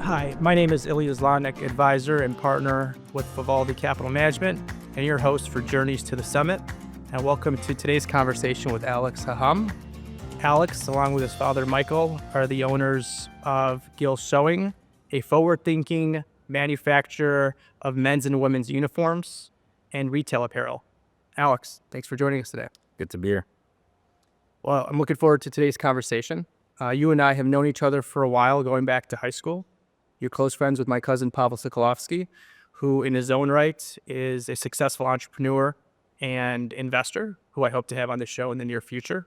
Hi, my name is Ilya Zlotnik, advisor and partner with Vivaldi Capital Management, and your host for Journeys to the Summit. And welcome to today's conversation with Alex Khakham. Alex, along with his father Michael, are the owners of Gill Sewing, a forward-thinking manufacturer of men's and women's uniforms and retail apparel. Alex, thanks for joining us today. Good to be here. Well, I'm looking forward to today's conversation. You and I have known each other for a while, going back to high school. You're close friends with my cousin Pavel Sokolovsky, who in his own right is a successful entrepreneur and investor, who I hope to have on the show in the near future.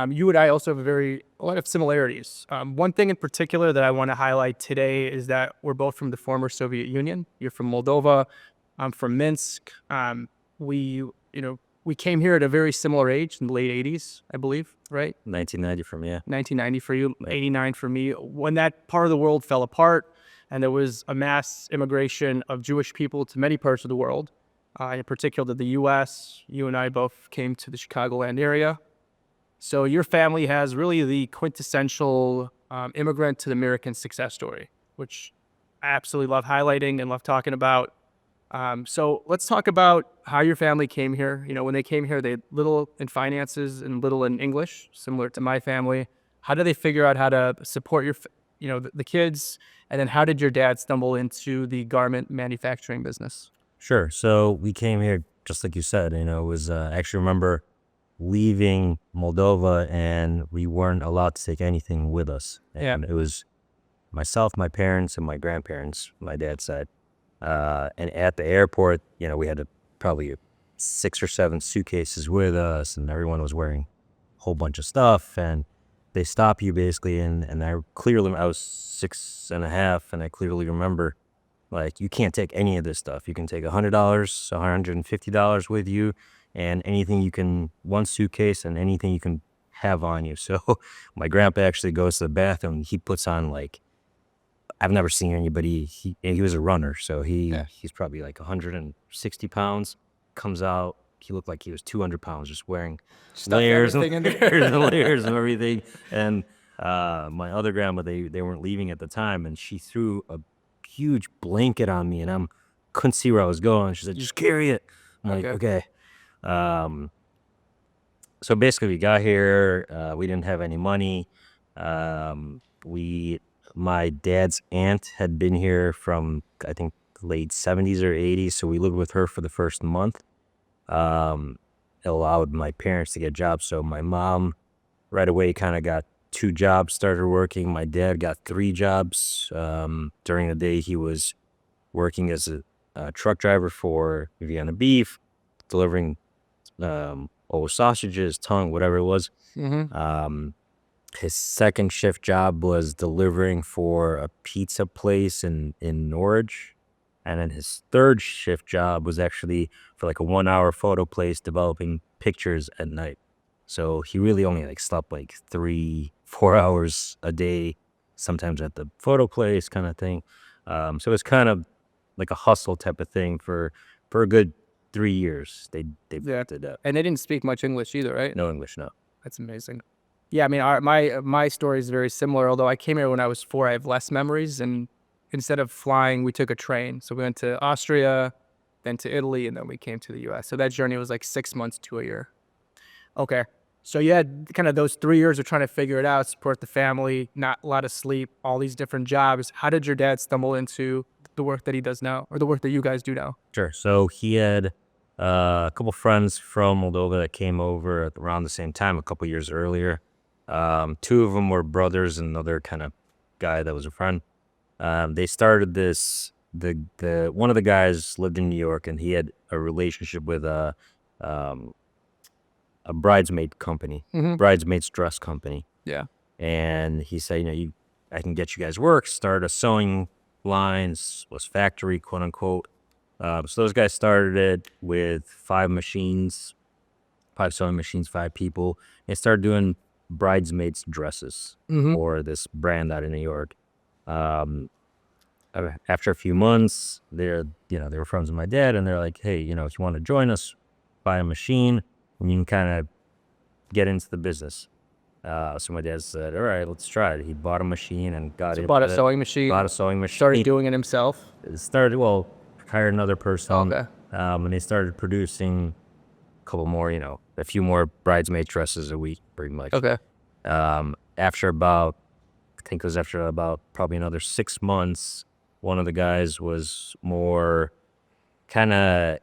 You and I also have a lot of similarities. One thing in particular that I want to highlight today is that we're both from the former Soviet Union. You're from Moldova. I'm from Minsk. We came here at a very similar age, in the late 80s, I believe, right? 1990 for me, yeah. 1990 for you, 89 for me. When that part of the world fell apart and there was a mass immigration of Jewish people to many parts of the world, in particular to the U.S., you and I both came to the Chicagoland area. So your family has really the quintessential immigrant to the American success story, which I absolutely love highlighting and love talking about. So let's talk about how your family came here. You know, when they came here, they had little in finances and little in English, similar to my family. How did they figure out how to support the kids? And then how did your dad stumble into the garment manufacturing business? Sure. So we came here, just like you said, it was, I actually remember leaving Moldova and we weren't allowed to take anything with us. And It was myself, my parents, and my grandparents, my dad's side. And at the airport, we had probably 6 or 7 suitcases with us, and everyone was wearing a whole bunch of stuff. And they stop you basically, and I was 6.5, and I clearly remember, like, you can't take any of this stuff. You can take $100, $150 with you, and one suitcase, and anything you can have on you. So my grandpa actually goes to the bathroom, and he puts on, like, I've never seen anybody. He was a runner, so he's probably like 160 pounds. Comes out, he looked like he was 200 pounds, just wearing layers and layers and everything. And my other grandma, they weren't leaving at the time, and she threw a huge blanket on me, and I couldn't see where I was going. She said, "Just carry it." I'm like, okay. So basically, we got here. We didn't have any money. My dad's aunt had been here from, I think, late 70s or 80s, so we lived with her for the first month. It allowed my parents to get jobs, so my mom right away kind of got 2 jobs, started working. My dad got 3 jobs. During the day, he was working as a truck driver for Vienna Beef, delivering old sausages, tongue, whatever it was. Mm-hmm. His second shift job was delivering for a pizza place in Norwich. And then his third shift job was actually for like a 1-hour photo place developing pictures at night. So he really only slept like 3-4 hours a day, sometimes at the photo place kind of thing. So it's kind of like a hustle type of thing for a good 3 years. They built it up. And they didn't speak much English either, right? No English, no. That's amazing. Yeah, I mean, my story is very similar. Although I came here when I was 4, I have less memories. And instead of flying, we took a train. So we went to Austria, then to Italy, and then we came to the U.S. So that journey was like 6 months to a year. Okay, so you had kind of those 3 years of trying to figure it out, support the family, not a lot of sleep, all these different jobs. How did your dad stumble into the work that he does now, or the work that you guys do now? Sure. So he had a couple friends from Moldova that came over around the same time, a couple years earlier. 2 of them were brothers, and another kind of guy that was a friend. They started this. One of the guys lived in New York, and he had a relationship with a bridesmaid company, bridesmaids dress company. Yeah. And he said, I can get you guys work. Start a sewing line, was factory, quote unquote. So those guys started it with 5 machines, 5 sewing machines, 5 people. They started doing bridesmaids dresses for this brand out of New York. After a few months, they were friends with my dad, and they're like, hey, if you want to join us, buy a machine, and you can kind of get into the business. So my dad said, all right, let's try it. He bought a machine and got So it. bought a sewing machine. Bought a sewing machine. Started doing it himself. Hired another person. Okay. And they started producing a couple more, a few more bridesmaid dresses a week, pretty much. Okay. After about probably another 6 months, one of the guys was more kind of,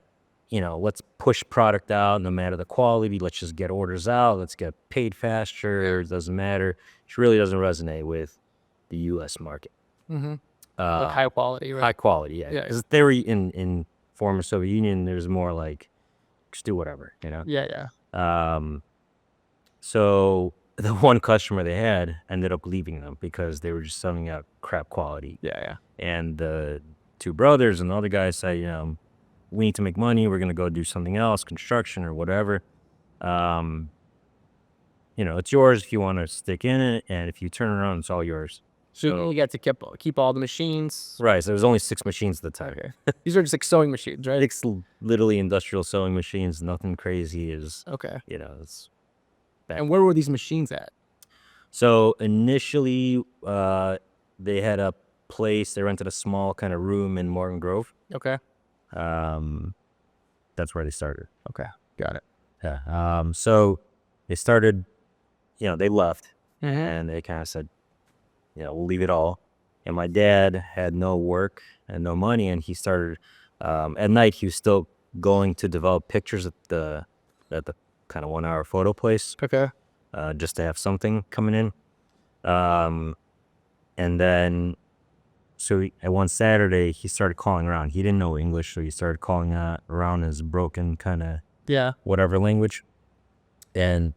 let's push product out no matter the quality. Let's just get orders out. Let's get paid faster. It doesn't matter. It really doesn't resonate with the U.S. market. Mm-hmm. Like high quality, right? High quality, yeah. Yeah. Because they were in former Soviet Union, there's more like, just do whatever, Yeah. So the one customer they had ended up leaving them because they were just selling out crap quality. Yeah. And the two brothers and the other guy said, we need to make money. We're going to go do something else, construction or whatever. It's yours if you want to stick in it. And if you turn around, it's all yours. So you got to keep all the machines. Right. So there was only 6 machines at the time. Okay. These are just like sewing machines, right? 6 literally industrial sewing machines. Nothing crazy is, Okay. it's back. And where were these machines at? So initially, they had a place. They rented a small kind of room in Morgan Grove. Okay. That's where they started. Okay. Got it. Yeah. So they started, they left Mm-hmm. and they kind of said, we'll leave it all. And my dad had no work and no money. And he started, at night, he was still going to develop pictures at the kind of 1 hour photo place. Okay. Just to have something coming in. And then, at one Saturday, he started calling around. He didn't know English, so he started calling around his broken kind of whatever language. And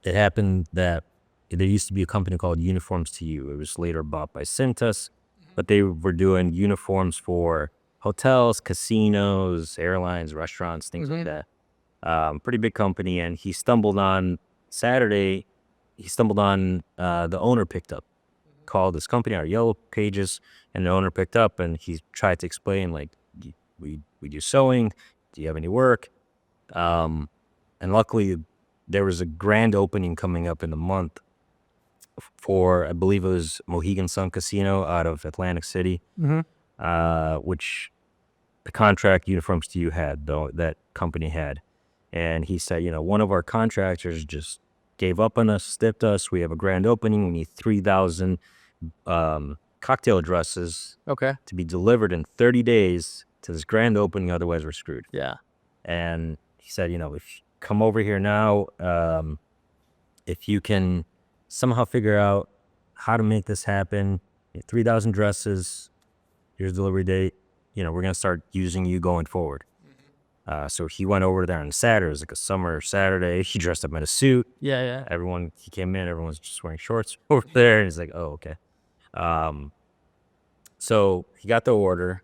it happened that there used to be a company called Uniforms to You. It was later bought by Cintas, but they were doing uniforms for hotels, casinos, airlines, restaurants, things like that. Pretty big company. And he stumbled on Saturday, the owner picked up, called this company, our yellow pages, and the owner picked up and he tried to explain, like, we do sewing. Do you have any work? And luckily there was a grand opening coming up in a month for, I believe it was Mohegan Sun Casino out of Atlantic City, which the contract Uniforms to You had, though, that company had. And he said, one of our contractors just gave up on us, stiffed us. We have a grand opening. We need 3,000 cocktail dresses Okay. to be delivered in 30 days to this grand opening. Otherwise, we're screwed. Yeah. And he said, if you come over here now, if you can somehow figure out how to make this happen, 3,000 dresses, here's the delivery date, we're going to start using you going forward. So he went over there on Saturday. It was like a summer Saturday. He dressed up in a suit. Yeah. He came in, everyone's just wearing shorts over there. And he's like, oh, okay. So he got the order.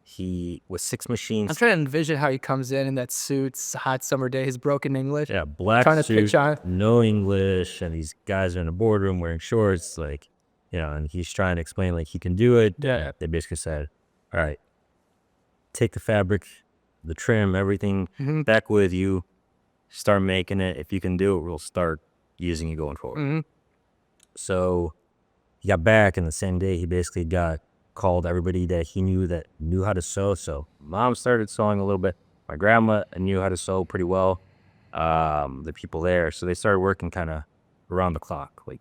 He, with 6 machines. I'm trying to envision how he comes in that suit. It's a hot summer day. His broken English. Yeah, black trying to suit, pitch on. no English. And these guys are in the boardroom wearing shorts. Like, and he's trying to explain, like, he can do it. Yeah. They basically said, all right, take the fabric, the trim, everything back with you, start making it. If you can do it, we'll start using you going forward. So he got back, and the same day he basically called everybody that he knew how to sew. So mom started sewing a little bit. My grandma knew how to sew pretty well. The people there, so they started working kind of around the clock, like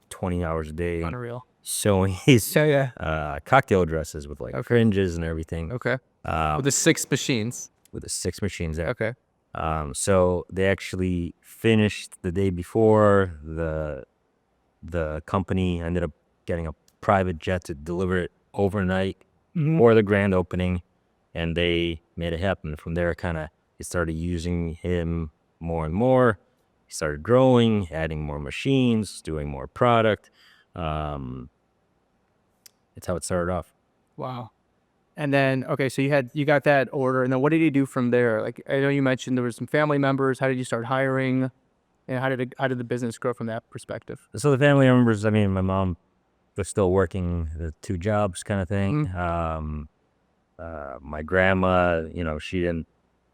20 hours a day. Unreal. Sewing these Yeah. cocktail dresses with like fringes and everything. Okay. With the 6 machines. With the 6 machines there. Okay. So they actually finished the day before. The company ended up getting a private jet to deliver it overnight for the grand opening, and they made it happen. From there, they started using him more and more. He started growing, adding more machines, doing more product. It's how it started off. Wow. And then, okay, so you got that order, and then what did you do from there? Like, I know you mentioned there were some family members. How did you start hiring? And how did the business grow from that perspective? So the family members, my mom was still working the 2 jobs kind of thing. My grandma,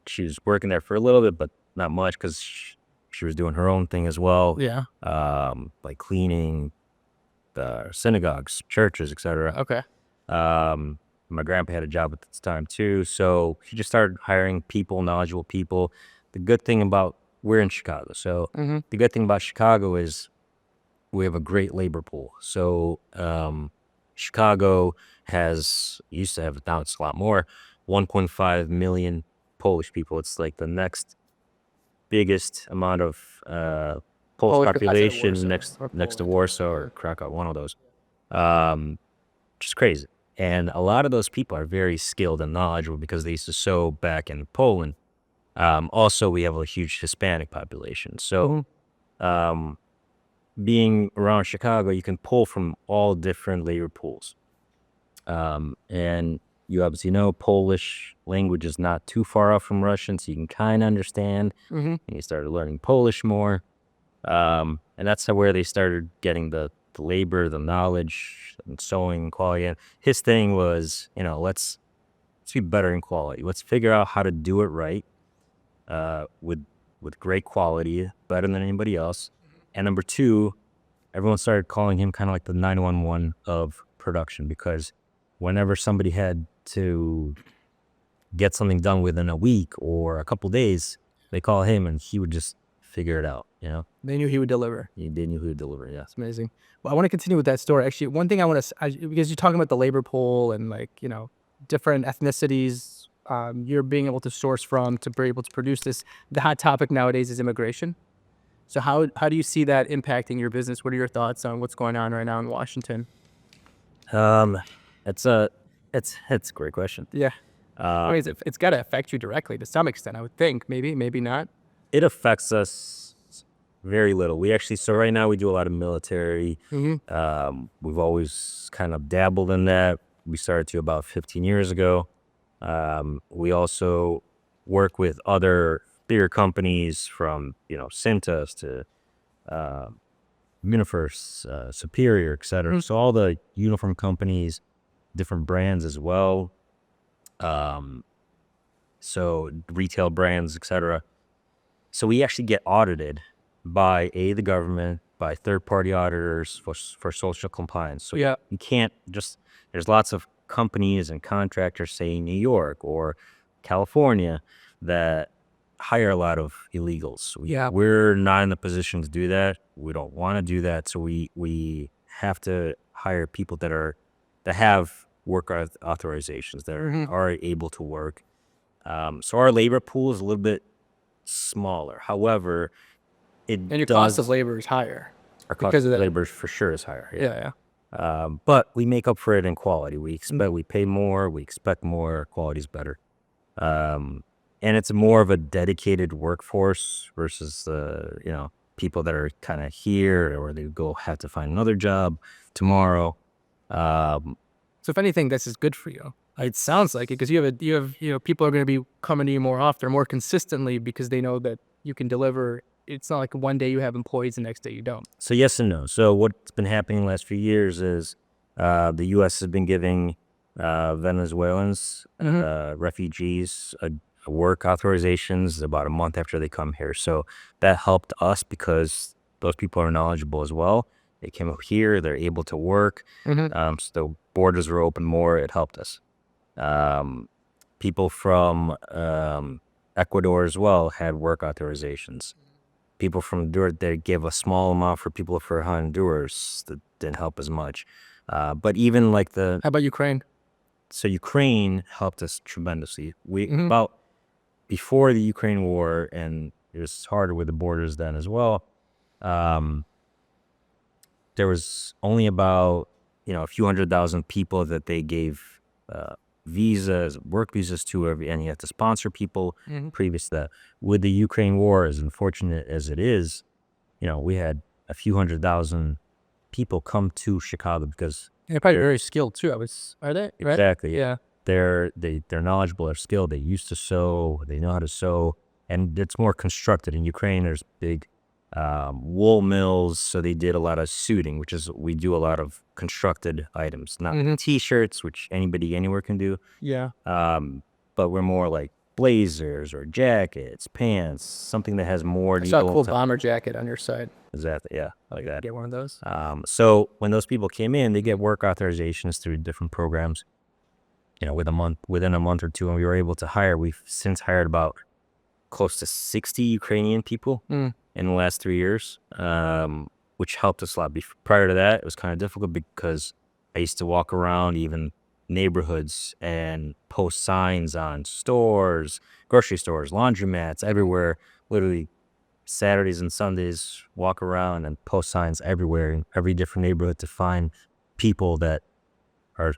she was working there for a little bit, but not much, because She was doing her own thing as well, Yeah. like cleaning the synagogues, churches, etc. Okay. My grandpa had a job at this time too, so he just started hiring people, knowledgeable people. The good thing about we're in Chicago, so Mm-hmm. the good thing about Chicago is we have a great labor pool. So Chicago used to have, now it's a lot more, 1.5 million Polish people. It's like the next biggest amount of Polish Polish outside of population Warsaw or next to Poland. Warsaw or Krakow, one of those. Which is crazy. And a lot of those people are very skilled and knowledgeable because they used to sew back in Poland. Also, we have a huge Hispanic population. So being around Chicago, you can pull from all different labor pools. And you obviously know Polish language is not too far off from Russian, so you can kind of understand. Mm-hmm. And you started learning Polish more. And that's where they started getting the labor, the knowledge, and sewing quality. And his thing was, let's be better in quality. Let's figure out how to do it right, with great quality, better than anybody else. And number two, everyone started calling him kind of like the 911 of production, because whenever somebody had to get something done within a week or a couple days, they call him and he would just figure it out. They knew he would deliver. They knew who to deliver. Yeah. It's amazing. Well, I want to continue with that story. Actually, one thing I want to, because you're talking about the labor pool and different ethnicities, you're being able to source from to be able to produce this. The hot topic nowadays is immigration. So how do you see that impacting your business? What are your thoughts on what's going on right now in Washington? It's a great question. Yeah. I mean, it's got to affect you directly to some extent, I would think. Maybe not. It affects us very little. So right now we do a lot of military. Mm-hmm. We've always kind of dabbled in that. We started to about 15 years ago. We also work with other bigger companies from, Cintas to Universe, Superior, etc. Mm-hmm. So all the uniform companies, different brands as well. So retail brands, etc. So we actually get audited by the government, by third-party auditors for social compliance. So Yeah. you can't there's lots of companies and contractors, say in New York or California, that hire a lot of illegals. We're not in a position to do that. We don't want to do that. So we have to hire people that have work authorizations, that are able to work. So our labor pool is a little bit smaller. However, And your cost of labor is higher. Our cost because of of that. labor for sure is higher. Yeah. But we make up for it in quality. We pay more. We expect more. Quality is better. And it's more of a dedicated workforce versus people that are kind of here, or they have to find another job tomorrow. So if anything, this is good for you. It sounds like it, because you have people are going to be coming to you more often, more consistently, because they know that you can deliver. It's not like one day you have employees, the next day you don't. So yes and no. So what's been happening the last few years is the U.S. has been giving Venezuelans, refugees, work authorizations about a month after they come here. So that helped us because those people are knowledgeable as well. They came up here, they're able to work. So the borders were open more. It helped us. People from Ecuador as well had work authorizations. People from Honduras, they gave a small amount for people for Honduras. That didn't help as much. But even like How about Ukraine? So Ukraine helped us tremendously. About before the Ukraine war, and it was harder with the borders then as well. There was only about a few 100,000 people that they gave visas, work visas to, and you had to sponsor people. Previous to that, with the Ukraine war, as unfortunate as it is, we had a few 100,000 people come to Chicago because they're probably very skilled too. Are they? Right? Exactly. Yeah. They're knowledgeable, they're skilled, they used to sew, they know how to sew, and it's more constructed. In Ukraine, there's big wool mills, so they did a lot of suiting, we do a lot of constructed items, not t-shirts, which anybody anywhere can do. Yeah. But we're more like blazers or jackets, pants, something that has more. I saw a cool bomber jacket on your site. Exactly. Yeah, I like that. Get one of those. So when those people came in, they get work authorizations through different programs. Within a month or two, and we were able to hire. We've since hired about close to 60 Ukrainian people in the last 3 years, which helped us a lot. Prior to that, it was kind of difficult because I used to walk around even neighborhoods and post signs on stores, grocery stores, laundromats, everywhere. Literally Saturdays and Sundays, walk around and post signs everywhere in every different neighborhood to find people that are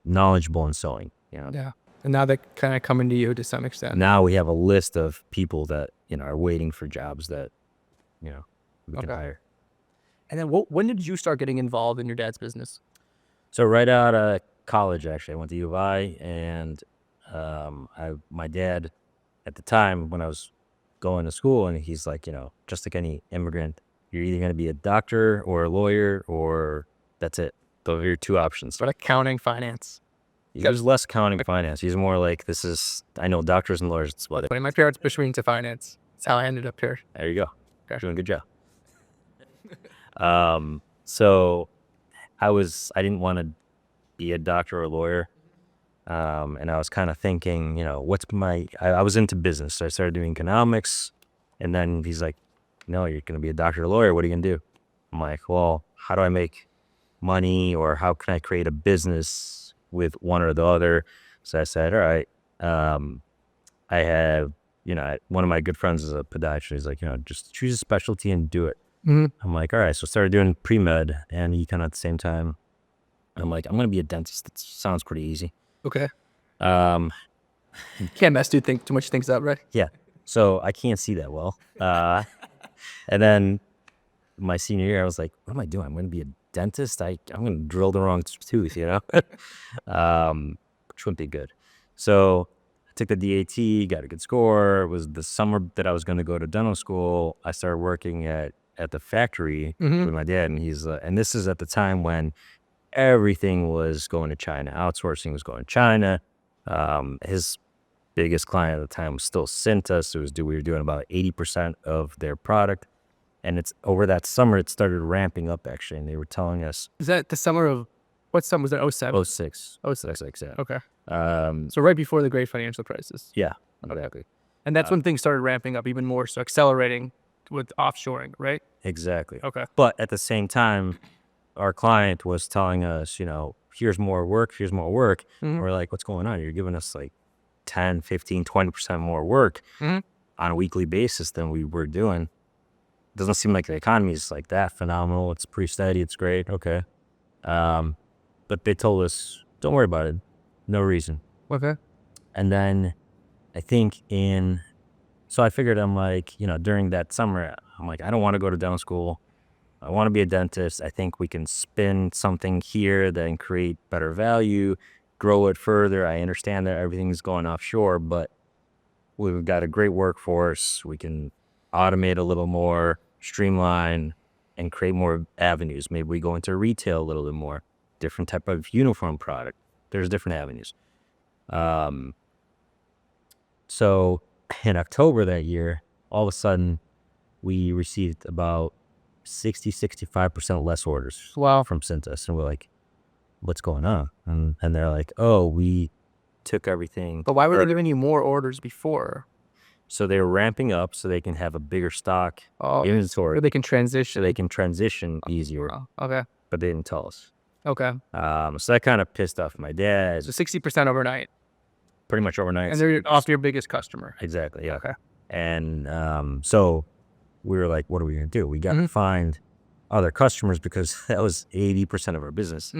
knowledgeable in sewing. Yeah. And now they're kind of coming to you to some extent. Now we have a list of people that are waiting for jobs that we can hire. And then when did you start getting involved in your dad's business? So right out of college, actually, I went to U of I, and my dad at the time when I was going to school, and he's like, just like any immigrant, you're either going to be a doctor or a lawyer, or that's it. Those are your two options. But accounting, finance. There's less accounting and finance. He's more like, I know doctors and lawyers. It's what. But my parents pushed me into finance. That's how I ended up here. There you go. Okay. Doing a good job. So I didn't want to be a doctor or a lawyer. And I was kind of thinking, I was into business. So I started doing economics, and then he's like, no, you're going to be a doctor or a lawyer. What are you going to do? I'm like, well, how do I make money, or how can I create a business with one or the other? So I said, all right, I have, one of my good friends is a podiatrist. He's like, just choose a specialty and do it. I'm like, all right. So I started doing pre-med, and he kind of at the same time, I'm like, I'm going to be a dentist. That sounds pretty easy. Okay. Can't mess too much things up, right? Yeah. So I can't see that well. And then my senior year, I was like, what am I doing? I'm going to be a dentist. I'm going to drill the wrong tooth, which wouldn't be good. So I took the DAT, got a good score. It was the summer that I was going to go to dental school. I started working at the factory with my dad, and and this is at the time when everything was going to China. Outsourcing was going to China. His biggest client at the time was still Cintas. We were doing about 80% of their product. And it's over that summer, it started ramping up, actually. And they were telling us. Is that the summer of, what summer was that? 07? 06. 06, yeah. Okay. So right before the great financial crisis. Yeah, exactly. And that's when things started ramping up even more, so accelerating with offshoring, right? Exactly. Okay. But at the same time, our client was telling us, here's more work. We're like, what's going on? You're giving us like 10, 15, 20% more work on a weekly basis than we were doing. Doesn't seem like the economy is like that phenomenal. It's pretty steady. It's great. Okay. But they told us, don't worry about it. No reason. Okay. And then I think so I figured, I'm like, during that summer, I'm like, I don't want to go to dental school. I want to be a dentist. I think we can spin something here that can create better value, grow it further. I understand that everything's going offshore, but we've got a great workforce. We can automate a little more, streamline, and create more avenues. Maybe we go into retail a little bit more, different type of uniform product. There's different avenues. So in October that year, all of a sudden, we received about 65% less orders from Cintas. And we're like, what's going on? And they're like, oh, we took everything. But why were they giving you more orders before? So they were ramping up so they can have a bigger stock inventory. So they can transition. So they can transition easier. Okay. But they didn't tell us. Okay. So that kind of pissed off my dad. So 60% overnight. Pretty much overnight. And they're off your biggest customer. Exactly, yeah. Okay. And so we were like, what are we going to do? We got to find other customers because that was 80% of our business.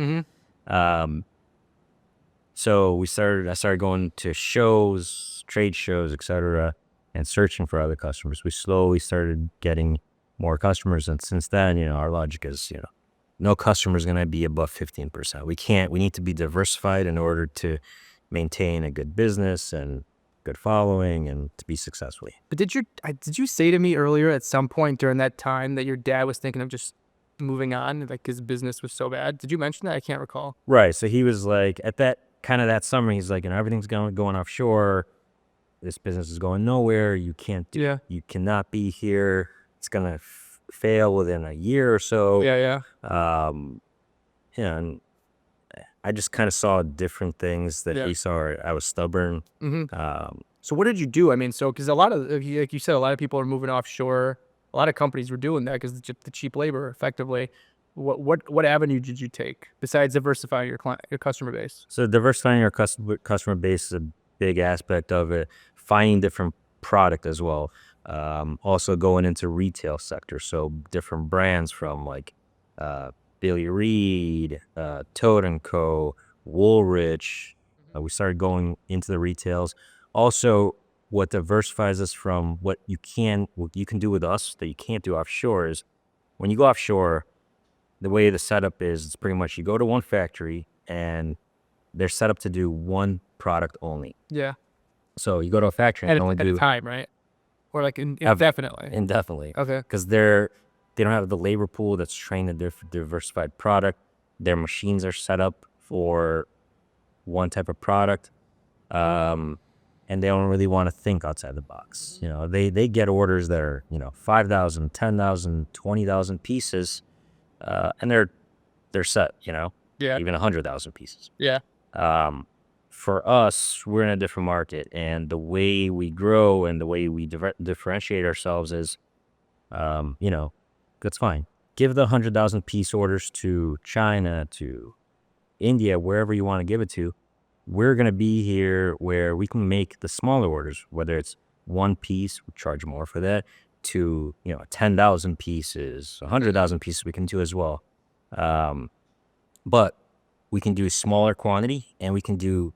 So I started going to shows, trade shows, etc., and searching for other customers. We slowly started getting more customers. And since then, our logic is, no customer is going to be above 15%. We need to be diversified in order to maintain a good business and good following and to be successful. But did you say to me earlier at some point during that time that your dad was thinking of just moving on, like his business was so bad? Did you mention that? I can't recall. Right. So he was like, at that summer, he's like, everything's going offshore. this business is going nowhere. You can't do, you cannot be here. It's gonna fail within a year or so. And I just kind of saw different things that he saw. I was stubborn. So what did you do? I mean, so because a lot of, like you said, a lot of people are moving offshore. A lot of companies were doing that because the cheap labor, effectively. What avenue did you take besides diversifying your customer base? So diversifying your customer base is a big aspect of it. Finding different product as well. Also going into retail sector. So different brands from like Billy Reed, Toad & Co., Woolrich. We started going into the retails. Also, what diversifies us from what you can do with us that you can't do offshore is when you go offshore, the way the setup is, it's pretty much you go to one factory and they're set up to do one product only. Yeah. So you go to a factory and only at do a time, right? Or like indefinitely. Indefinitely. Okay. Because they don't have the labor pool that's trained in diversified product. Their machines are set up for one type of product. And they don't really want to think outside the box. You know, they get orders that are, 5,000, 10,000, 20,000 pieces, and they're set, even 100,000 pieces. Yeah. For us, we're in a different market, and the way we grow and the way we differentiate ourselves is, that's fine. Give the 100,000 piece orders to China, to India, wherever you want to give it to. We're going to be here where we can make the smaller orders, whether it's one piece, we charge more for that, to, 10,000 pieces, 100,000 pieces we can do as well. But we can do smaller quantity, and we can do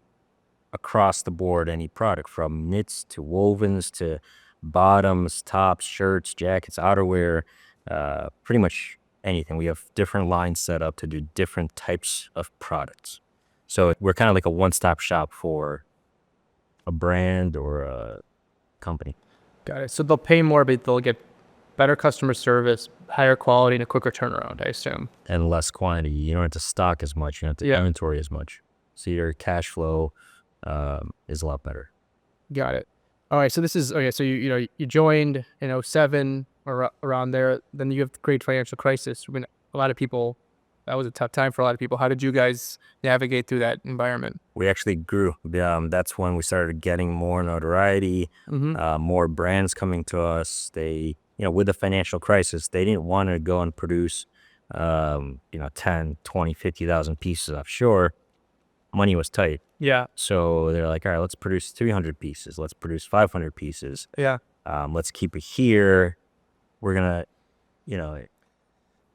across the board any product from knits to wovens to bottoms, tops, shirts, jackets, outerwear, pretty much anything. We have different lines set up to do different types of products. So we're kind of like a one-stop shop for a brand or a company. Got it. So they'll pay more, but they'll get better customer service, higher quality, and a quicker turnaround, I assume. And less quantity. You don't have to stock as much. You don't have to inventory as much. So your cash flow is a lot better. Got it. All right. So this is, okay. So you joined in 2007 or around there. Then you have the great financial crisis. I mean, a lot of people, that was a tough time for a lot of people. How did you guys navigate through that environment? We actually grew. That's when we started getting more notoriety, more brands coming to us. They, with the financial crisis, they didn't want to go and produce, 10, 20, 50,000 pieces offshore. Money was tight. Yeah. So they're like, all right, let's produce 300 pieces. Let's produce 500 pieces. Yeah. Let's keep it here. We're going to,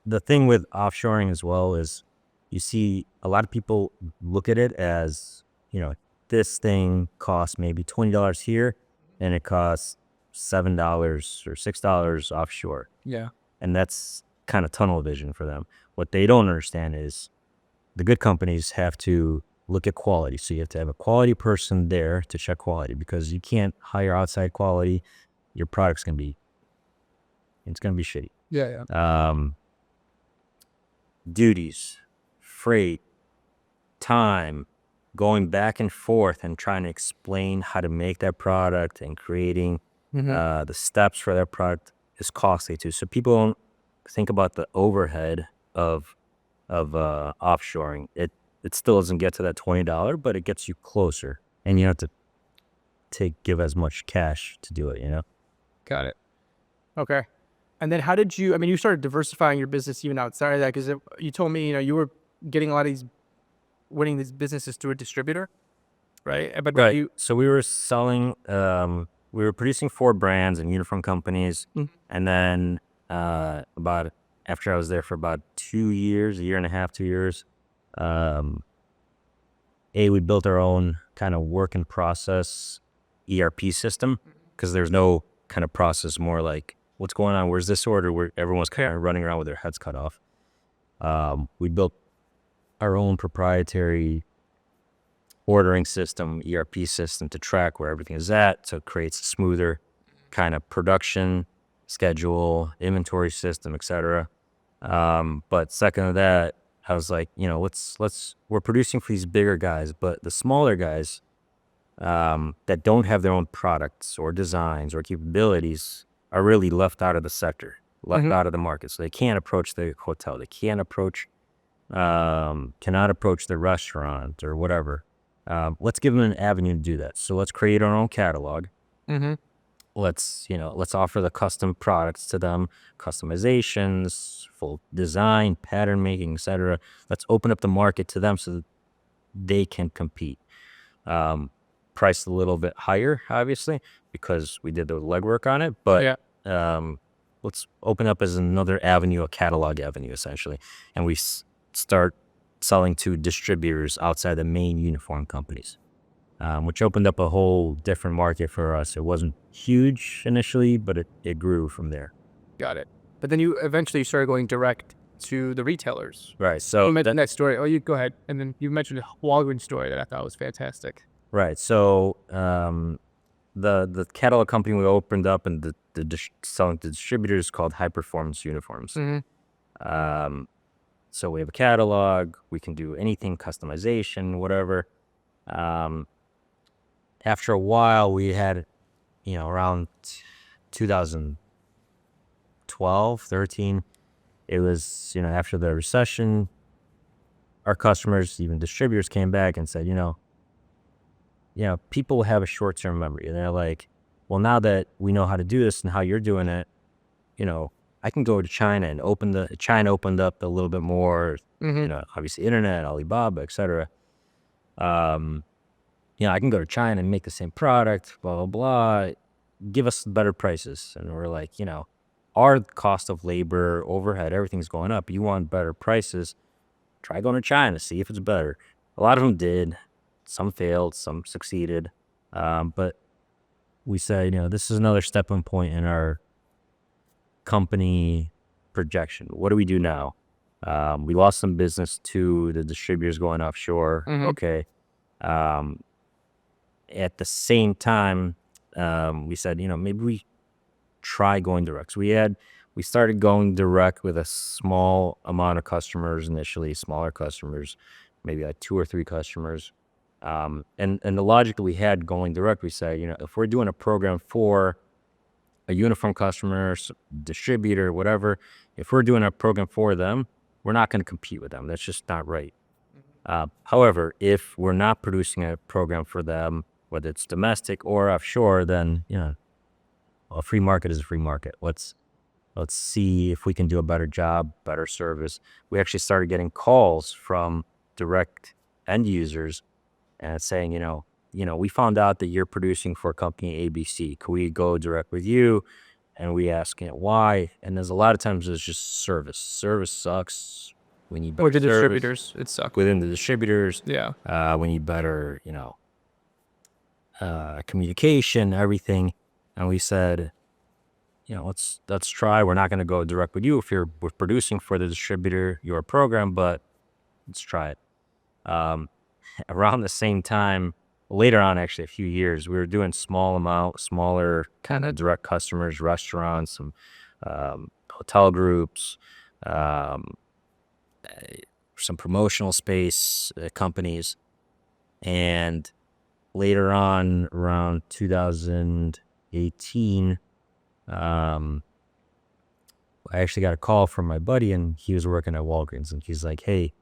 the thing with offshoring as well is you see a lot of people look at it as, this thing costs maybe $20 here and it costs $7 or $6 offshore. Yeah. And that's kind of tunnel vision for them. What they don't understand is the good companies have to look at quality. So you have to have a quality person there to check quality, because you can't hire outside quality. Your product's going to be shitty. Yeah. Duties, freight, time, going back and forth and trying to explain how to make that product and creating the steps for that product is costly too. So people don't think about the overhead of offshoring. It still doesn't get to that $20, but it gets you closer, and you have to give as much cash to do it. Got it. Okay. And then how did you, you started diversifying your business even outside of that, because you told me, you were getting a lot of winning these businesses through a distributor, right? But right. So we were selling, we were producing 4 brands and uniform companies. And then after I was there for about 2 years, a year and a half, 2 years, we built our own kind of work in process ERP system, because there's no kind of process, more like, what's going on? Where's this order? Where everyone's kind of running around with their heads cut off. We built our own proprietary ordering system, ERP system, to track where everything is at, so it creates a smoother kind of production schedule, inventory system, etc. But second to that, I was like, we're producing for these bigger guys, but the smaller guys, that don't have their own products or designs or capabilities are really left out of the sector, left out of the market. So they can't approach the hotel. They can't approach, cannot approach the restaurant or whatever. Let's give them an avenue to do that. So let's create our own catalog. Let's offer the custom products to them, customizations, full design, pattern making, etc. Let's open up the market to them so that they can compete. Priced a little bit higher, obviously, because we did the legwork on it. But let's open up as another avenue, a catalog avenue, essentially, and we start selling to distributors outside the main uniform companies. Which opened up a whole different market for us. It wasn't huge initially, but it grew from there. Got it. But then you eventually started going direct to the retailers. Right. So you mentioned that story. Oh, you go ahead. And then you mentioned a Walgreens story that I thought was fantastic. Right. So the catalog company we opened up and selling to distributors called High Performance Uniforms. So we have a catalog. We can do anything, customization, whatever. After a while, we had, around 2012, 13, it was, after the recession, our customers, even distributors, came back and said, people have a short-term memory. And they're like, well, now that we know how to do this and how you're doing it, I can go to China and China opened up a little bit more, obviously internet, Alibaba, etc. I can go to China and make the same product, blah, blah, blah, give us better prices. And we're like, our cost of labor, overhead, everything's going up. You want better prices, try going to China, see if it's better. A lot of them did. Some failed, some succeeded. But we said, this is another stepping point in our company projection. What do we do now? We lost some business to the distributors going offshore. Okay. At the same time, we said, maybe we try going direct. So we started going direct with a small amount of customers initially, smaller customers, maybe like 2 or 3 customers. And the logic that we had going direct, we said, if we're doing a program for a uniform customer, distributor, whatever, if we're doing a program for them, we're not going to compete with them. That's just not right. However, if we're not producing a program for them, whether it's domestic or offshore, then a free market is a free market. Let's see if we can do a better job, better service. We actually started getting calls from direct end users and saying, we found out that you're producing for company ABC. Could we go direct with you? And we ask, why? And there's a lot of times it's just service. Service sucks. We need better Or the service. distributors, it sucks. Within the distributors, Yeah. we need better, communication, everything. And we said, let's try. We're not going to go direct with you if we're producing for the distributor, your program, but let's try it. Around the same time, later on, actually a few years, we were doing smaller kind of direct customers, restaurants, some hotel groups, some promotional space companies. And later on, around 2018, I actually got a call from my buddy, and he was working at Walgreens, and he's like, hey,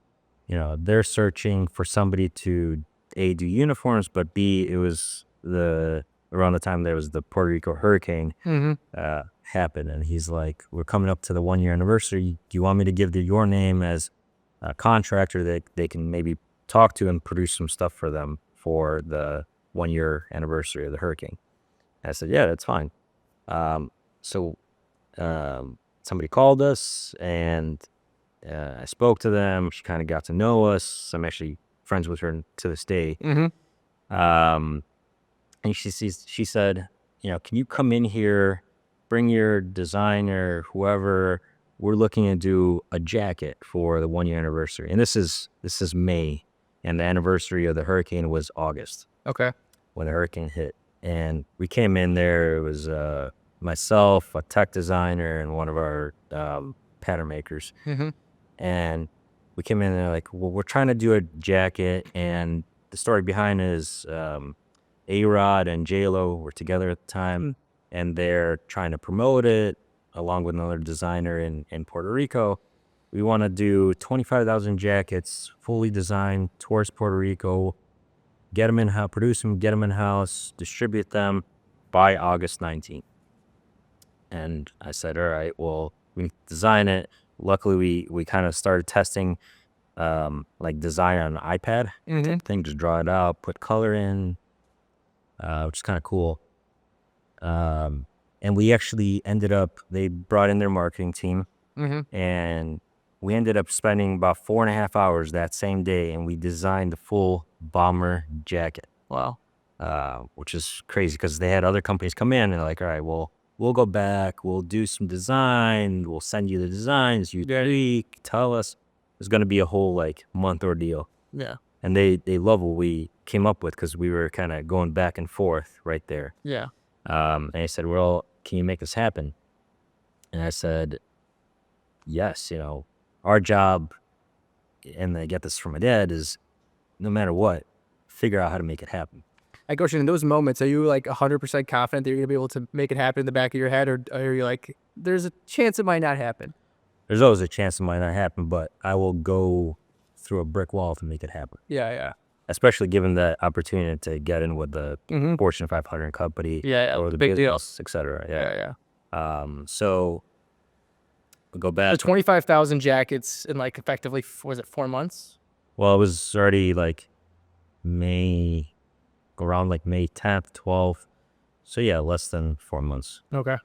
they're searching for somebody to A, do uniforms, but B, it was around the time there was the Puerto Rico hurricane happened. And he's like, we're coming up to the 1-year anniversary. Do you want me to give your name as a contractor that they can maybe talk to and produce some stuff for them for the 1-year anniversary of the hurricane? And I said, yeah, that's fine. So somebody called us, and I spoke to them. She kind of got to know us. I'm actually friends with her to this day. And she said, can you come in here, bring your designer, whoever. We're looking to do a jacket for the 1-year anniversary. And this is May, and the anniversary of the hurricane was August. Okay. When the hurricane hit. And we came in there, it was myself, a tech designer, and one of our pattern makers. And we came in there like, well, we're trying to do a jacket, and the story behind it is A-Rod and J-Lo were together at the time, and they're trying to promote it along with another designer in Puerto Rico. We want to do 25,000 jackets, fully designed towards Puerto Rico, get them in-house, produce them, get them in-house, distribute them by August 19th. And I said, all right, well, we need to design it. Luckily, we kind of started testing like design on an iPad type thing, just draw it out, put color in, which is kind of cool. And we actually ended up, they brought in their marketing team, and we ended up spending about 4.5 hours that same day, and we designed the full bomber jacket. Wow. Which is crazy because they had other companies come in and they're like, all right, well, we'll go back, we'll do some design, we'll send you the designs, you tweak, tell us. It's going to be a whole like month ordeal. Yeah. And they love what we came up with because we were kind of going back and forth right there. Yeah. And they said, well, can you make this happen? And I said, yes, our job, and I get this from my dad, is no matter what, figure out how to make it happen. I go, in those moments, are you like 100% confident that you're going to be able to make it happen in the back of your head, or are you like, there's a chance it might not happen? There's always a chance it might not happen, but I will go through a brick wall to make it happen. Yeah, yeah. Especially given the opportunity to get in with the Fortune 500 company, or the big business, etc. Yeah. So we'll go back. The 25,000 jackets in like effectively, was it 4 months? Well, it was already like around like May 10th, 12th. So yeah, less than 4 months. Okay.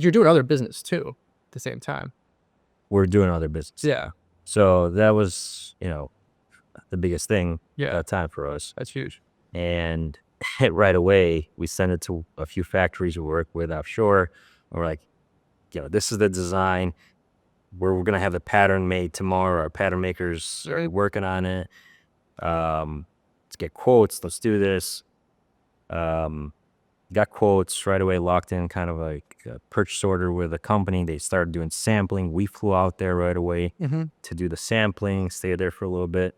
You're doing other business too at the same time. We're doing other business. Yeah. So that was, the biggest thing at that time for us. That's huge. And right away, we sent it to a few factories we work with offshore. And we're like, this is the design. We're going to have the pattern made tomorrow. Our pattern makers are working on it. Let's get quotes. Let's do this. Got quotes right away, locked in kind of like a purchase order with a company. They started doing sampling. We flew out there right away to do the sampling, stayed there for a little bit.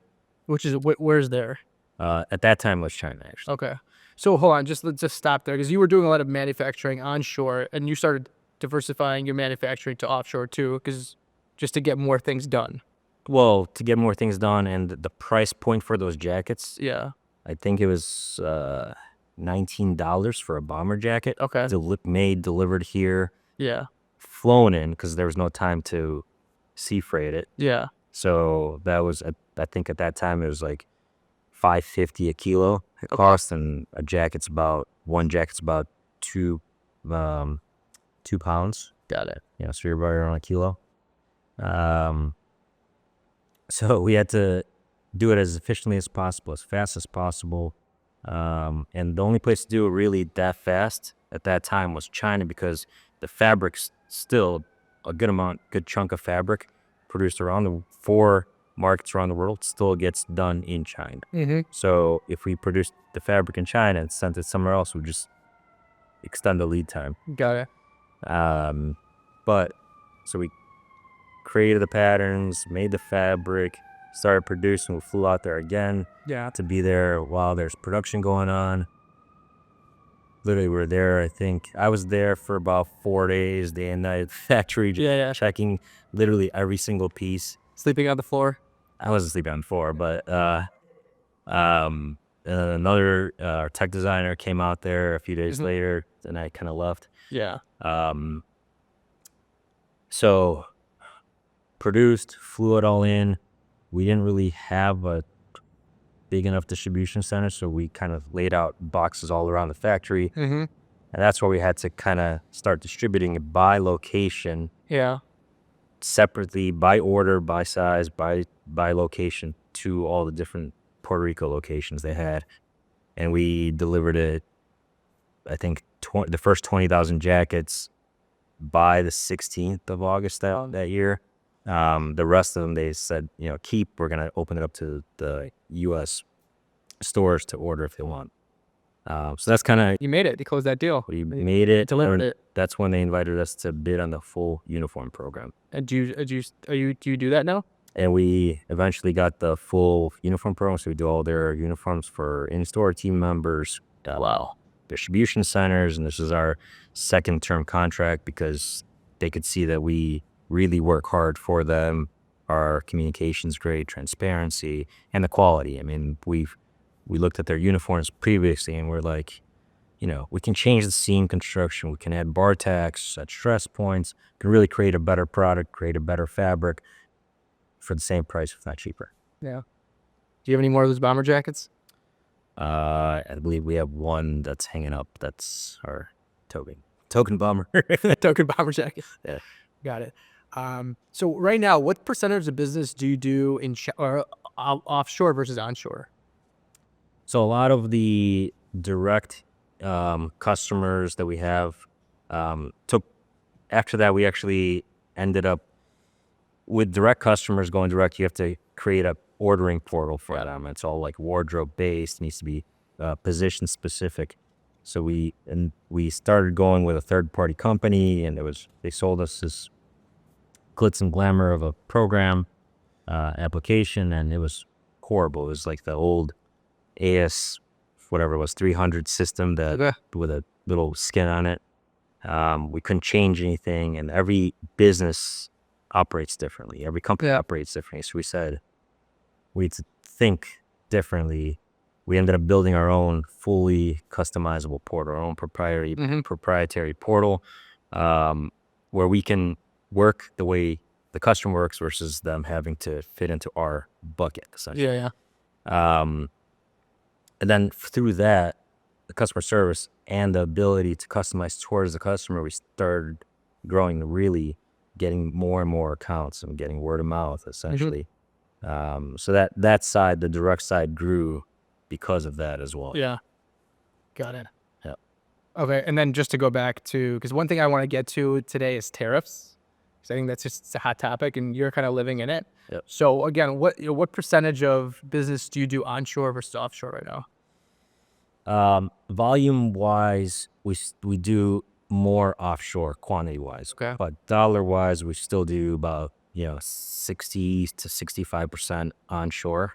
Which is, where's there? At that time, it was China, actually. Okay. So hold on, just stop there, because you were doing a lot of manufacturing onshore, and you started diversifying your manufacturing to offshore too, because just to get more things done. Well, to get more things done, and the price point for those jackets, I think it was $19 for a bomber jacket. Okay. Made, delivered here. Yeah. Flown in, because there was no time to sea freight it. Yeah. So that was, I think at that time, it was like $5.50 a kilo it cost, and one jacket's about 2 pounds. Got it. So you're right around a kilo. So we had to do it as efficiently as possible, as fast as possible. And the only place to do it really that fast at that time was China, because the fabric's still a good chunk of fabric produced around the 4 markets around the world still gets done in China. So if we produced the fabric in China and sent it somewhere else, we'd just extend the lead time. Got it. But so we created the patterns, made the fabric, started producing. We flew out there again to be there while there's production going on. Literally, we were there, I think. I was there for about 4 days, day and night at the factory, checking literally every single piece. Sleeping on the floor? I wasn't sleeping on the floor, but another tech designer came out there a few days later, and I kind of left. Yeah. So produced, flew it all in. We didn't really have a big enough distribution center, so we kind of laid out boxes all around the factory. And that's where we had to kind of start distributing it by location. Yeah. Separately, by order, by size, by location, to all the different Puerto Rico locations they had. And we delivered it, I think, the first 20,000 jackets by the 16th of August that year. The rest of them, they said, we're going to open it up to the U.S. stores to order if they want. So that's kind of... You made it. You closed that deal. We made it. Delivered it. That's when they invited us to bid on the full uniform program. And do you do that now? And we eventually got the full uniform program. So we do all their uniforms for in-store team members, distribution centers. And this is our second term contract because they could see that we really work hard for them. Our communication's great, transparency, and the quality. I mean, we looked at their uniforms previously and we're like, we can change the seam construction. We can add bar tacks, set stress points, can really create a better product, create a better fabric for the same price, if not cheaper. Yeah. Do you have any more of those bomber jackets? I believe we have one that's hanging up. That's our token bomber. Token bomber jacket. Yeah. Got it. So right now, what percentage of business do you do in offshore versus onshore? So a lot of the direct customers that we have took after that, we actually ended up with direct customers going direct. You have to create a ordering portal for them. It's all like wardrobe based, needs to be position specific. So we started going with a third party company, and they sold us this glitz and glamour of a program application, and it was horrible. It was like the old AS whatever it was 300 system that with a little skin on it. We couldn't change anything, and every business operates differently. Every company operates differently. So we said we had to think differently. We ended up building our own fully customizable portal, our own proprietary portal, where we can work the way the customer works versus them having to fit into our bucket, essentially. And then through that, the customer service and the ability to customize towards the customer, we started growing, really getting more and more accounts and getting word of mouth, essentially. So that side, the direct side, grew because of that as well. Yeah. Got it. Yeah. Okay. And then just to go back to, because one thing I want to get to today is tariffs. Because I think that's just a hot topic and you're kind of living in it. Yep. So again, what percentage of business do you do onshore versus offshore right now? Volume wise, we do more offshore quantity wise. Okay. But dollar wise, we still do about 60 to 65% onshore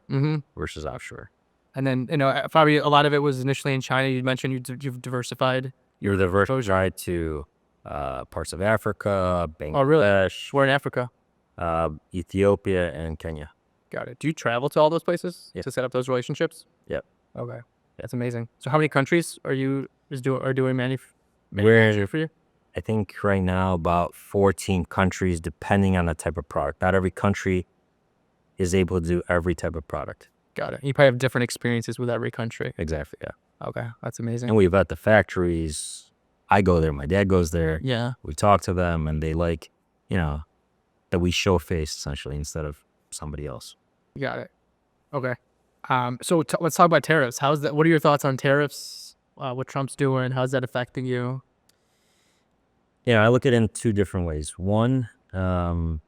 versus offshore. And then probably a lot of it was initially in China. You mentioned you've diversified. You're diversified to parts of Africa, Bangladesh. Oh, really? Where in Africa? Ethiopia and Kenya. Got it. Do you travel to all those places to set up those relationships? Yep. Okay. That's amazing. So how many countries are doing manufacturing for you? I think right now about 14 countries, depending on the type of product. Not every country is able to do every type of product. Got it. You probably have different experiences with every country. Exactly, yeah. Okay, that's amazing. And we've at the factories. I go there. My dad goes there. Yeah. We talk to them, and they like, that we show face essentially instead of somebody else. Got it. Okay. So let's talk about tariffs. How's that? What are your thoughts on tariffs? What Trump's doing? How's that affecting you? Yeah, I look at it in two different ways. One, when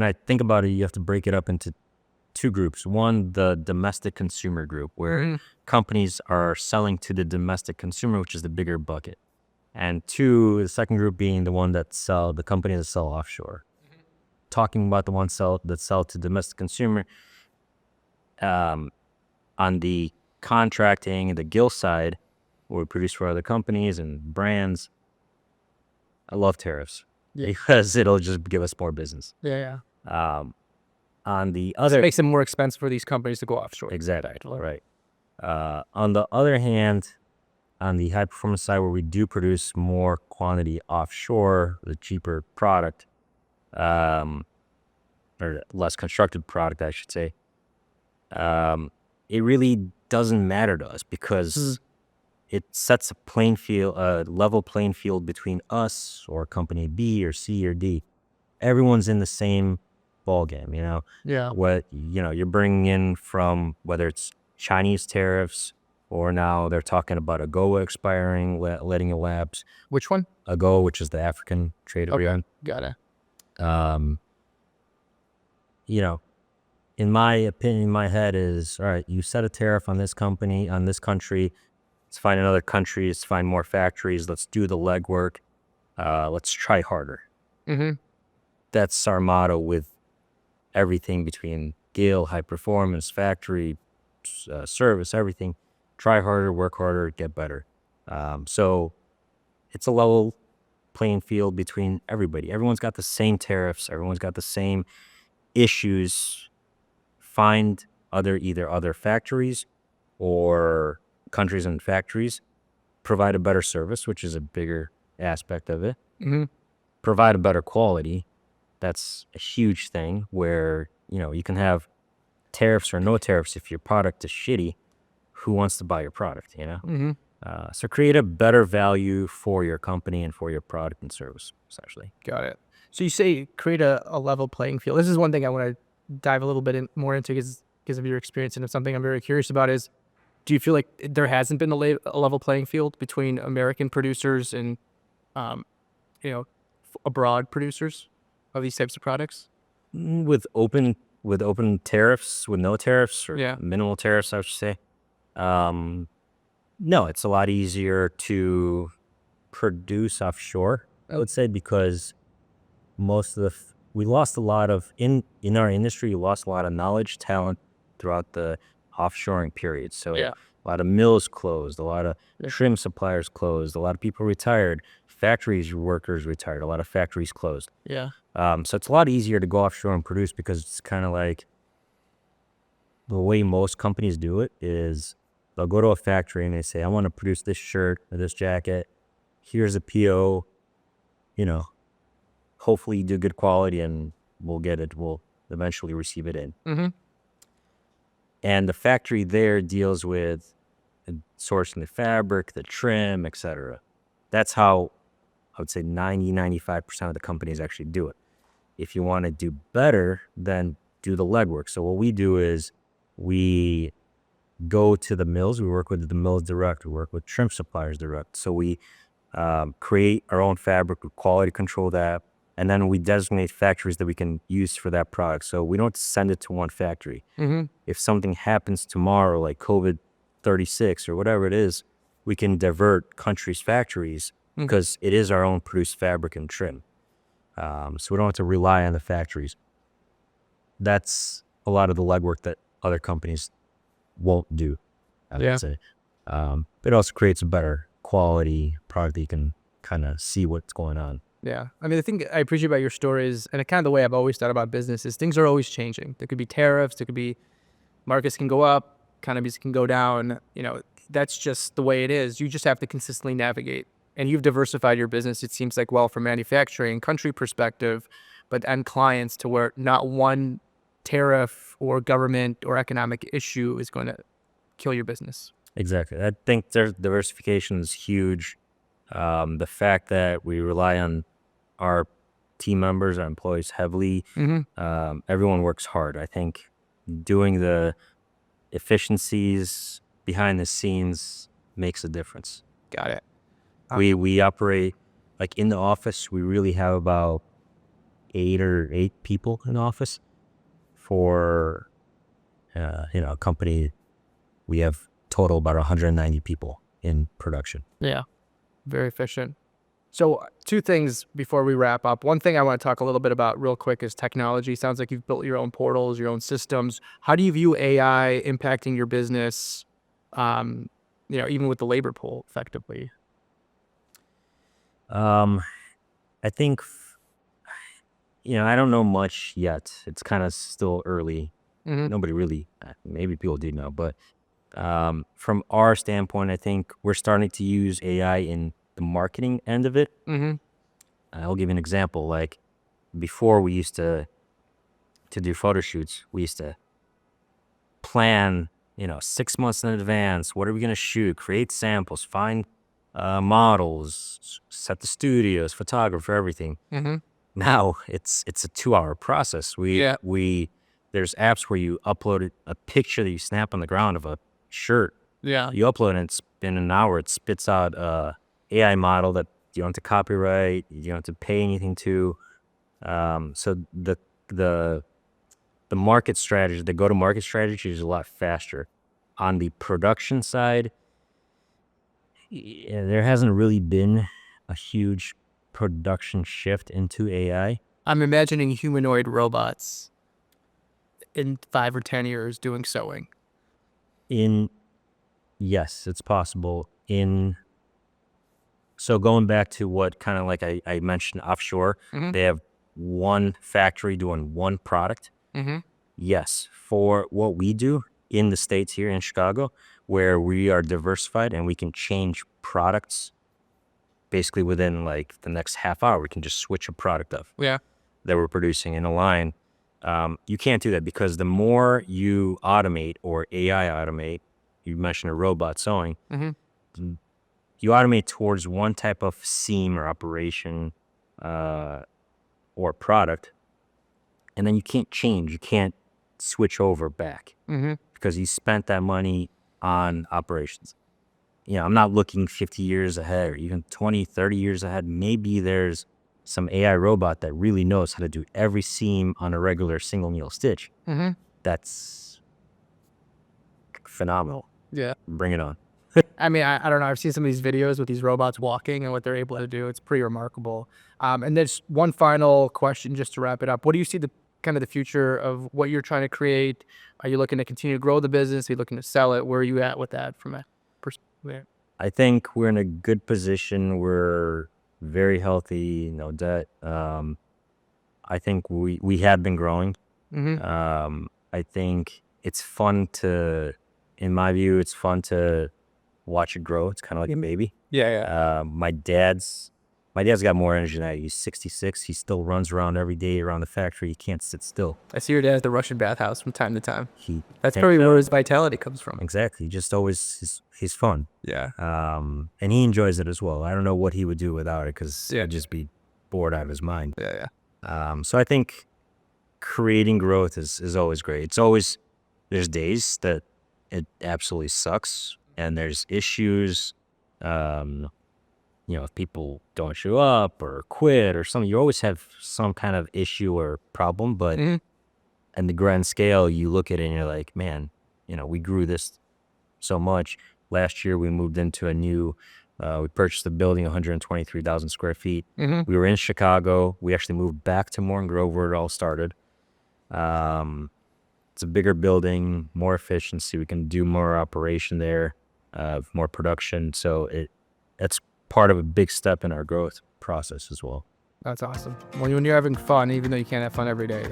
I think about it, you have to break it up into two groups. One, the domestic consumer group, where companies are selling to the domestic consumer, which is the bigger bucket. And two, the second group being the one the companies that sell offshore. Talking about the ones that sell to domestic consumer, on the contracting and the gill side, where we produce for other companies and brands, I love tariffs because it'll just give us more business. Yeah. On the other, it makes it more expensive for these companies to go offshore. Exactly, right. On the other hand, on the high performance side, where we do produce more quantity offshore, the cheaper product, or less constructed product, I should say, it really doesn't matter to us because it sets a level playing field between us or company B or C or D. Everyone's in the same ball game, Yeah. What you're bringing in from, whether it's Chinese tariffs or now they're talking about AGOA expiring, letting it lapse. Which one? AGOA, which is the African trade agreement. Got it. In my opinion, in my head is, all right, you set a tariff on this company, on this country. Let's find another country. Let's find more factories. Let's do the legwork. Let's try harder. that's our motto with everything between Gale, high performance, factory, service, everything. Try harder, work harder, get better. So it's a level playing field between everybody. Everyone's got the same tariffs. Everyone's got the same issues. Find either other factories or countries and factories, provide a better service, which is a bigger aspect of it. Mm-hmm. Provide a better quality. That's a huge thing where, you can have tariffs or no tariffs. If your product is shitty, who wants to buy your product, Mm-hmm. So create a better value for your company and for your product and service, essentially. Got it. So you say create a level playing field. This is one thing I want to dive a little bit more into because of your experience, and it's something I'm very curious about is, do you feel like there hasn't been a level playing field between American producers and, abroad producers of these types of products? With open tariffs, with no tariffs, or Yeah. minimal tariffs, I should say. No, it's a lot easier to produce offshore, I would say, because most of we lost a lot of in our industry. You lost a lot of knowledge, talent throughout the offshoring period. So Yeah. a lot of mills closed, a lot of Yeah. trim suppliers closed, a lot of people retired, factories workers retired, a lot of factories closed. Yeah. So it's a lot easier to go offshore and produce because it's kind of like the way most companies do it is they'll go to a factory and they say, I want to produce this shirt or this jacket. Here's a PO, hopefully you do good quality and we'll get it. We'll eventually receive it in. Mm-hmm. And the factory there deals with sourcing the fabric, the trim, etc. That's how I would say 95% of the companies actually do it. If you want to do better, then do the legwork. So what we do is we go to the mills. We work with the mills direct. We work with trim suppliers direct. So we create our own fabric, we quality control that, and then we designate factories that we can use for that product. So we don't send it to one factory. Mm-hmm. If something happens tomorrow, like COVID-36 or whatever it is, we can divert countries' factories because it is our own produced fabric and trim. So we don't have to rely on the factories. That's a lot of the legwork that other companies won't do, I would say. But it also creates a better quality product that you can kind of see what's going on. Yeah. I mean, the thing I appreciate about your story is, and kind of the way I've always thought about business is things are always changing. There could be tariffs, there could be markets can go up, economies can go down. That's just the way it is. You just have to consistently navigate. And you've diversified your business, it seems like, well, from manufacturing, country perspective, but end clients to where not one tariff or government or economic issue is going to kill your business. Exactly. I think diversification is huge. The fact that we rely on our team members, our employees heavily, everyone works hard. I think doing the efficiencies behind the scenes makes a difference. Got it. We operate, like in the office, we really have about 8 people in the office. For a company, we have total about 190 people in production. Yeah, very efficient. So 2 things before we wrap up. One thing I want to talk a little bit about real quick is technology. Sounds like you've built your own portals, your own systems. How do you view AI impacting your business, even with the labor pool effectively? I think, I don't know much yet. It's kind of still early. Nobody really, maybe people do know, but from our standpoint, I think we're starting to use AI in the marketing end of it. I'll give you an example. Like before, we used to do photo shoots. We used to plan, 6 months in advance. What are we going to shoot? Create samples, find models, set the studios, photographer, everything. Now it's a 2-hour process. There's apps where you upload a picture that you snap on the ground of a shirt. Yeah. You upload it, and it's been an hour. It spits out a AI model that you don't have to copyright. You don't have to pay anything to. So the market strategy, the go-to-market strategy is a lot faster. On the production side, there hasn't really been a huge production shift into AI. I'm imagining humanoid robots in 5 or 10 years doing sewing. Yes, it's possible. So going back to what kind of like I mentioned offshore, they have one factory doing one product. Yes, for what we do in the States here in Chicago, where we are diversified and we can change products basically within like the next half hour, we can just switch a product up Yeah. that we're producing in a line. You can't do that because the more you automate or AI automate, you mentioned a robot sewing, you automate towards one type of seam or operation or product, and then you can't change. You can't switch over back because you spent that money on operations. I'm not looking 50 years ahead or even 20, 30 years ahead. Maybe there's some AI robot that really knows how to do every seam on a regular single needle stitch. That's phenomenal. Yeah. Bring it on. I mean, I don't know. I've seen some of these videos with these robots walking and what they're able to do. It's pretty remarkable. And there's one final question just to wrap it up. What do you see the kind of the future of what you're trying to create? Are you looking to continue to grow the business? Are you looking to sell it? Where are you at with that from a perspective? I think we're in a good position. We're very healthy, no debt. I think we have been growing. I think it's fun in my view, it's fun to watch it grow. It's kind of like a baby. Yeah. My dad's got more energy than I. He's 66. He still runs around every day around the factory. He can't sit still. I see your dad at the Russian bathhouse from time to time. That's can't- probably where his vitality comes from. Exactly. Just always, he's fun. Yeah. And he enjoys it as well. I don't know what he would do without it because he'd just be bored out of his mind. Yeah. So I think creating growth is always great. There's days that it absolutely sucks and there's issues. If people don't show up or quit or something, you always have some kind of issue or problem. But in the grand scale, you look at it and you're like, man, we grew this so much. Last year, we moved into we purchased a building, 123,000 square feet. We were in Chicago. We actually moved back to Morton Grove where it all started. It's a bigger building, more efficiency. We can do more operation there, more production. So that's part of a big step in our growth process as well. That's awesome. When you're having fun, even though you can't have fun every day,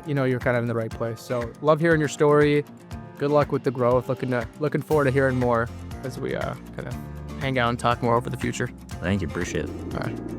you're kind of in the right place. So love hearing your story. Good luck with the growth. Looking forward to hearing more as we kind of hang out and talk more over the future. Thank you. Appreciate it. All right.